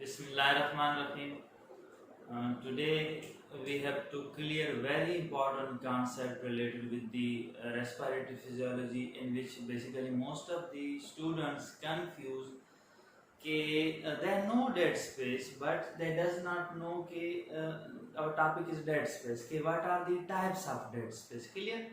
Bismillahirrahmanirrahim. Today we have to clear very important concept related with the respiratory physiology, in which basically most of the students confuse they know dead space, but they does not know our topic is dead space. What are the types of dead space? Clear?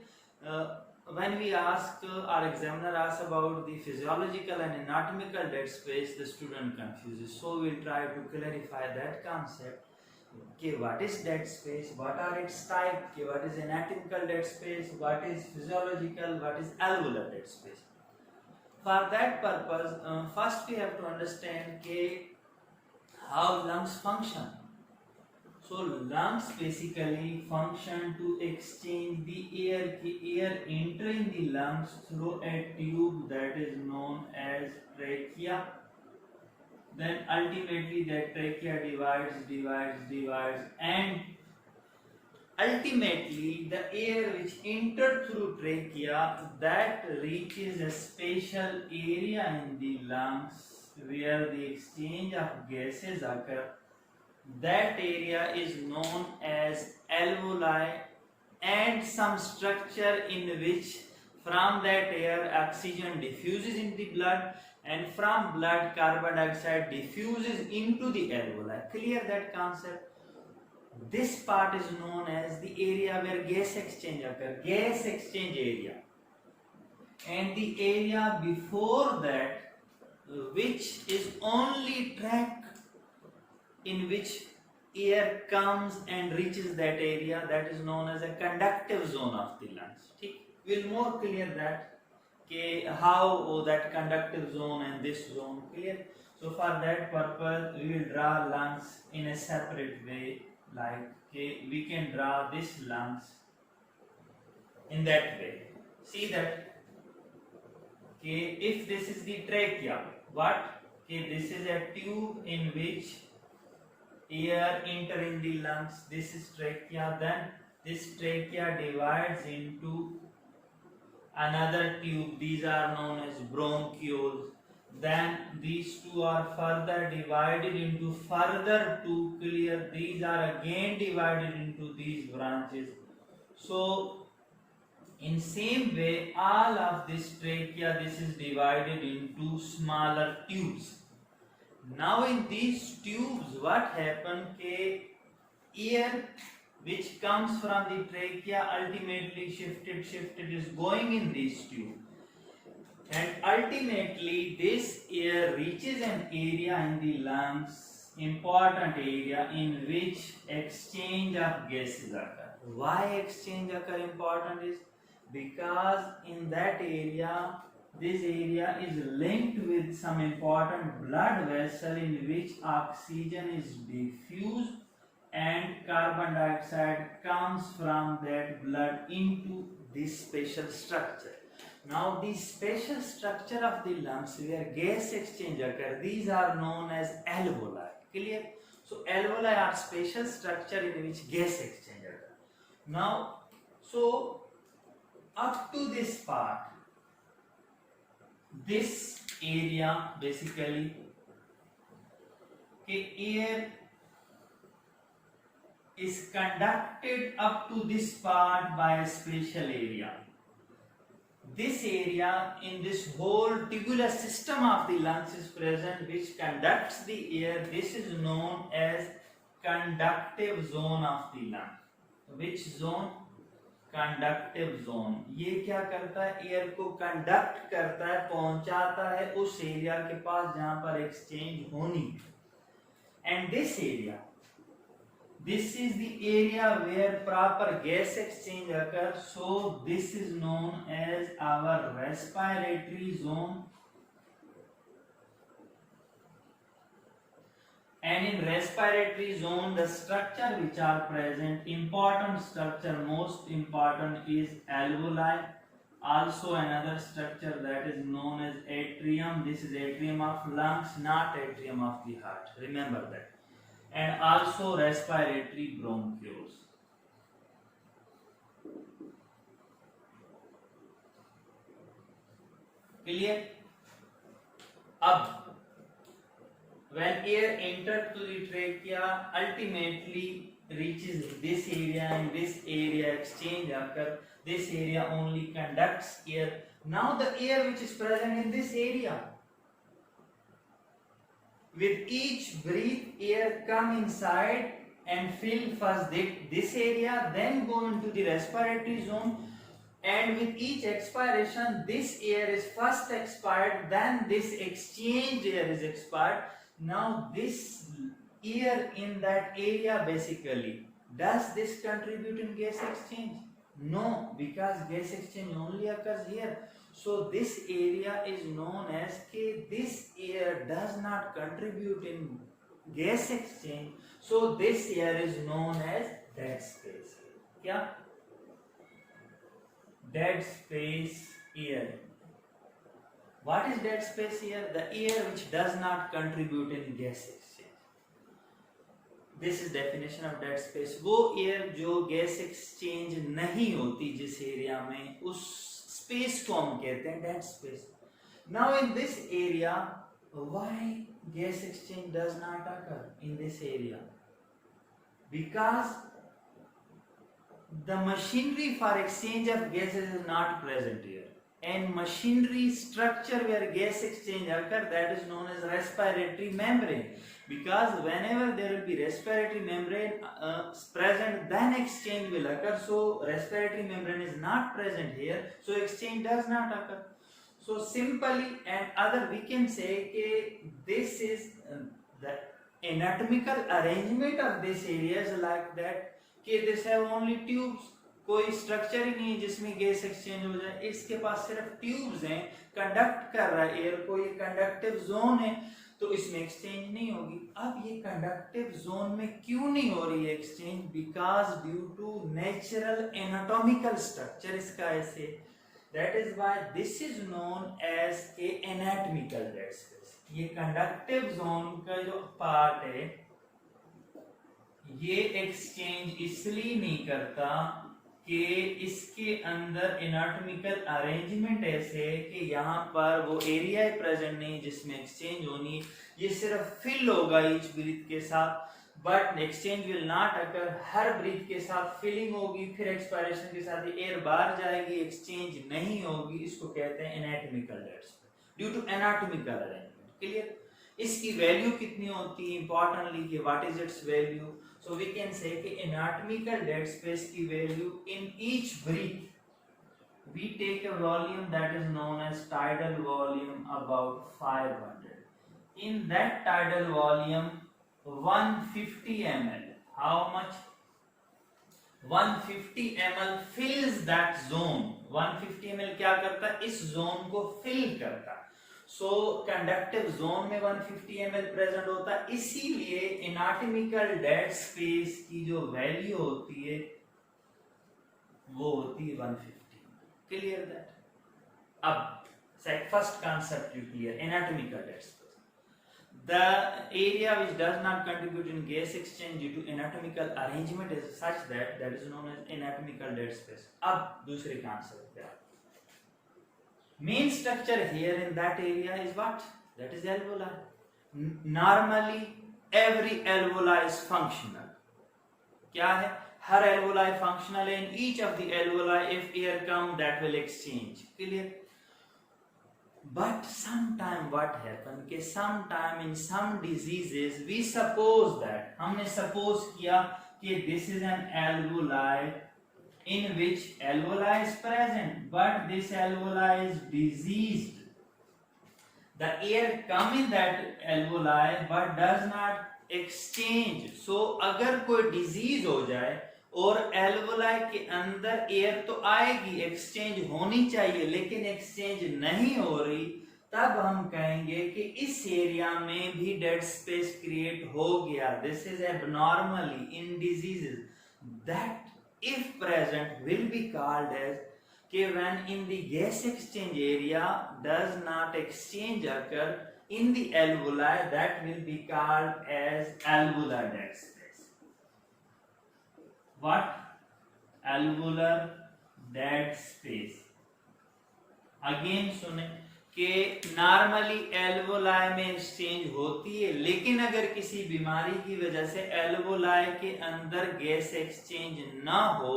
Uh, when we ask our examiner asks about the physiological and anatomical dead space, the student confuses. So we'll try to clarify that concept. What is dead space? What are its type? What is anatomical dead space? What is physiological? What is alveolar dead space? For that purpose, first we have to understand how lungs function. So lungs basically function to exchange the air entering the lungs through a tube that is known as trachea. Then ultimately that trachea divides, and ultimately the air which entered through trachea that reaches a special area in the lungs where the exchange of gases occur. That area is known as alveoli, and some structure in which from that air oxygen diffuses in the blood, and from blood carbon dioxide diffuses into the alveoli. Clear that concept? This part is known as the area where gas exchange occurs, gas exchange area. And the area before that, which is only track in which air comes and reaches that area, that is known as a conductive zone of the lungs. We'll more clear that how that conductive zone and this zone. Clear? So for that purpose we will draw lungs in a separate way, like we can draw this lungs in that way. See that if this is the trachea, this is a tube in which air enter in the lungs. This is trachea. Then this trachea divides into another tube. These are known as bronchioles. Then these two are further divided into further two. Clear? These are again divided into these branches. So in same way, all of this trachea, this is divided into smaller tubes. Now in these tubes what happens? Air which comes from the trachea ultimately shifted is going in this tube, and ultimately this air reaches an area in the lungs, important area in which exchange of gases occur. Why exchange occur important is because in that area, this area is linked with some important blood vessel in which oxygen is diffused and carbon dioxide comes from that blood into this special structure. Now this special structure of the lungs where gas exchange occurs, these are known as alveoli. Clear? So alveoli are special structure in which gas exchange occurs. Now, so up to this part, this area basically air is conducted up to this part by a special area. This area in this whole tubular system of the lungs is present, which conducts the air. This is known as conductive zone of the lung. Which zone? Conductive zone. ये क्या करता है? Air को conduct करता है, पहुंचाता है उस एरिया के पास जहां पर एक्सचेंज होनी है. And this area, this is the area where proper gas exchange occurs. So this is known as our respiratory zone. And in respiratory zone, the structure which are present, important structure, most important is alveoli. Also another structure that is known as atrium. This is atrium of lungs, not atrium of the heart. Remember that. And also respiratory bronchioles. Clear? Ab when air entered to the trachea ultimately reaches this area, and this area exchange occur, this area only conducts air. Now the air which is present in this area, with each breath air come inside and fill first this area, then go into the respiratory zone, and with each expiration this air is first expired, then this exchange air is expired. Now this air in that area, basically, does this contribute in gas exchange? No, because gas exchange only occurs here. So this area is known as this air does not contribute in gas exchange, so this air is known as dead space. क्या? Dead space air. What is dead space air? The air which does not contribute in gas exchange. This is definition of dead space. वो air जो gas exchange नहीं होती जिस area में, उस space को हम कहते हैं dead space. Now in this area, why gas exchange does not occur in this area? Because the machinery for exchange of gases is not present here, and machinery structure where gas exchange occur, that is known as respiratory membrane. Because whenever there will be respiratory membrane present, then exchange will occur. So respiratory membrane is not present here, so exchange does not occur. So simply and other we can say this is the anatomical arrangement of this area is like that कि this have only tubes, कोई structure ही नहीं है जिसमें gas exchange हो जाए, इसके पास सिर्फ tubes हैं, कंडक्ट कर रहा है एयर को, ये कंडक्टिव जोन है, तो इसमें एक्सचेंज नहीं होगी. अब ये कंडक्टिव जोन में क्यों नहीं हो रही है exchange? Because due to natural anatomical structure इसका ऐसे, that is why this is known as a anatomical dead space. ये कंडक्टिव जोन का जो पार्ट है ये एक्सचेंज इसलिए नहीं करता कि इसके अंदर एनाटॉमिकल अरेंजमेंट ऐसे है कि यहाँ पर वो एरिया प्रेजेंट नहीं जिसमें एक्सचेंज होनी, ये सिर्फ फिल होगा ईच ब्रीथ के साथ, but exchange will not occur. हर ब्रीथ के साथ फिलिंग होगी, फिर एक्सपायरेशन के साथ एयर बाहर जाएगी, एक्सचेंज नहीं होगी. इसको कहते हैं anatomical dead space due to anatomical arrangement. Clear? इसकी वैल्यू कितनी होती है इंपॉर्टेंटली कि what is its value? So we can say कि anatomical dead space की value in each breath we take a volume that is known as tidal volume about 500. In that tidal volume 150 ml, how much? 150 ml fills that zone. 150 ml क्या करता है? इस zone को fill करता है. सो conductive zone में 150 ml present होता है, इसीलिए एनाटॉमिकल डेड स्पेस की जो वैल्यू होती है वो होती है 150. Clear that? अब first concept you clear, anatomical dead space. The area which does not contribute in gas exchange due to anatomical arrangement is such that is known as anatomical dead space. अब दूसरे concept पे आते हैं. Main structure here in that area is what? That is alveoli. Normally every alveoli is functional. क्या है? हर alveoli functional है. In each of the alveoli if air come that will exchange. Clear? But sometime what happen कि sometime in some diseases we suppose that, हमने suppose किया कि this is an alveoli in which alveoli is present, but this alveoli is diseased. The air come in that alveoli but does not exchange. So अगर कोई disease हो जाए और alveoli के अंदर air तो आएगी, exchange होनी चाहिए, लेकिन exchange नहीं हो रही, तब हम कहेंगे कि इस एरिया में भी dead space create हो गया. This is abnormally in diseases that if present will be called as कि when in the gas exchange area does not exchange occur in the alveoli, that will be called as alveolar dead space. What? Alveolar dead space. Again सुने कि normally alveoli में exchange होती है, लेकिन अगर किसी बीमारी की वजह से एल्वोलाई के अंदर गैस एक्सचेंज ना हो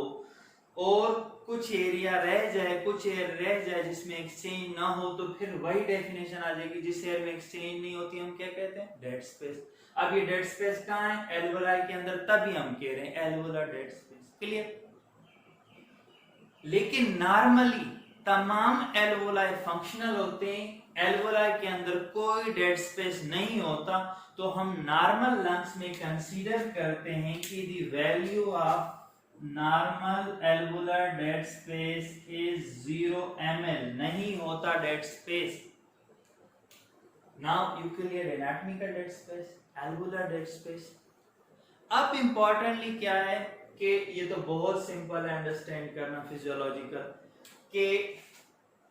और कुछ एरिया रह जाए, कुछ एयर रह जाए जिसमें एक्सचेंज ना हो, तो फिर वही डेफिनेशन आ जाएगी। जिस एयर में एक्सचेंज नहीं होती हम क्या कहते हैं? Dead space. अब ये डेड स्पेस कहाँ है? एल्वोलाई के अंदर, तभी हम कह रहे हैं एल्वोलर डेड स्पेस। क्लियर? लेकिन नॉर्मली तमाम एल्वोलाई फंक्शनल होते हैं, एल्वोलाई के अंदर कोई डेड स्पेस नहीं होता, तो हम नॉर्मल लंग्स में कंसीडर करते हैं कि the value of normal alveolar dead space is 0 ml, नहीं होता dead space. Now you clear anatomical dead space, alveolar dead space. अब इंपॉर्टेंटली क्या है कि ये तो बहुत सिंपल है अंडरस्टैंड करना फिजियोलॉजिकल, कि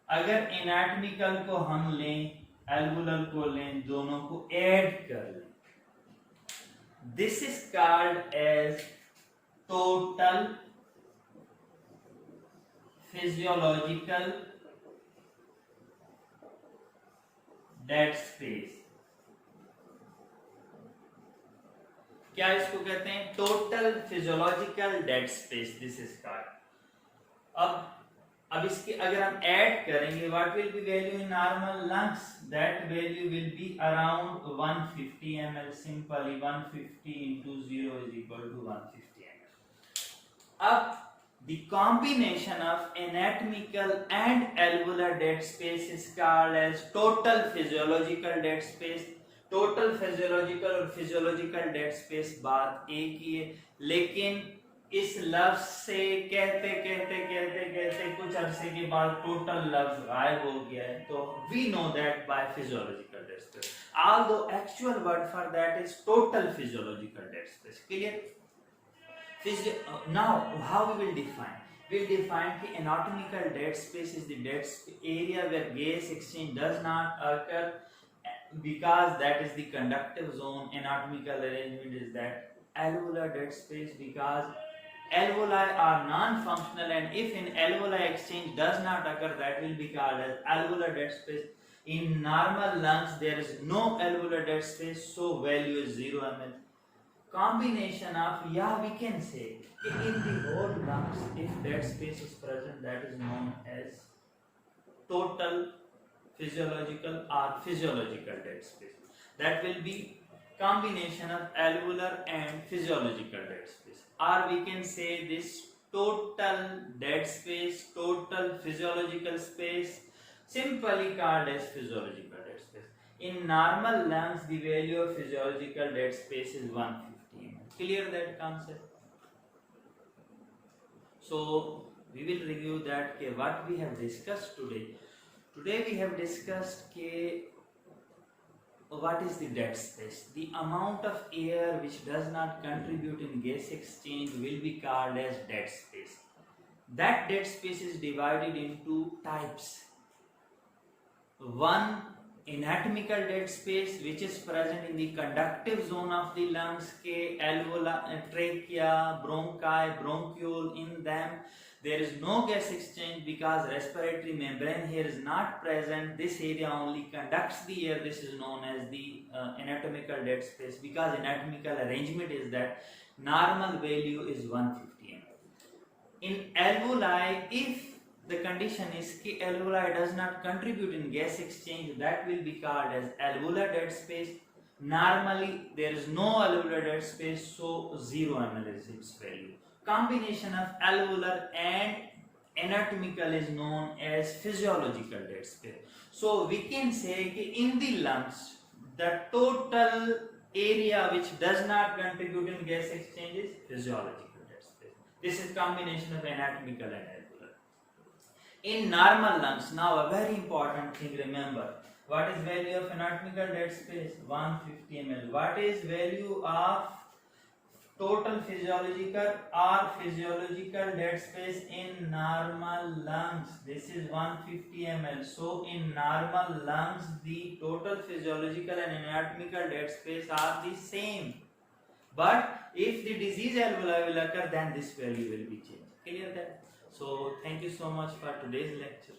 अगर एनाटॉमिकल को हम लें, एल्वोलर को लें, दोनों को ऐड कर लें, this is called as total physiological dead space. क्या इसको कहते हैं? Total physiological dead space, this is called. अब इसके अगर हम ऐड करेंगे, what will be value in normal lungs? That value will be around 150 ml, simply 150 into 0 is equal to 150 ml। अब the combination of anatomical and alveolar dead space is called as total physiological dead space। Total physiological और physiological dead space बात एक ही है, लेकिन इस लफ्ज से कहते कहते कहते कहते कुछ अरसे के बाद टोटल लफ्ज गायब हो गया है, तो we know that by physiological dead space, although actual word for that is total physiological dead space। clear? Now how we will define? We will define कि anatomical dead space is the dead area where gas exchange does not occur, because that is the conductive zone। Anatomical arrangement is that alveolar dead space, because alveoli are non-functional, and if in alveoli exchange does not occur, that will be called as alveolar dead space। In normal lungs there is no alveolar dead space, so value is 0 ml। Combination of, yeah, we can say in the whole lungs if dead space is present, that is known as total physiological or physiological dead space। That will be combination of alveolar and physiological dead space, or we can say this total dead space, total physiological space, simply called as physiological dead space। In normal lungs the value of physiological dead space is 150 ml। clear that concept? So we will review that what we have discussed today। Today we have discussed what is the dead space? The amount of air which does not contribute in gas exchange will be called as dead space। That dead space is divided into types। One, anatomical dead space, which is present in the conductive zone of the lungs, alveoli, trachea, bronchi, bronchiole, in them there is no gas exchange because respiratory membrane here is not present, this area only conducts the air, this is known as the anatomical dead space, because anatomical arrangement is that normal value is 150 ml। In alveoli, if the condition is that alveoli does not contribute in gas exchange, that will be called as alveolar dead space। Normally there is no alveolar dead space, so 0 ml is its value। Combination of alveolar and anatomical is known as physiological dead space। So we can say that in the lungs the total area which does not contribute in gas exchange is physiological dead space। This is combination of anatomical and alveolar। In normal lungs, now a very important thing, remember, what is value of anatomical dead space? 150 ml। What is value of total physiological or physiological dead space in normal lungs? This is 150 ml। So in normal lungs the total physiological and anatomical dead space are the same, but if the disease alveoli will occur, then this value will be changed। Clear that? So thank you so much for today's lecture।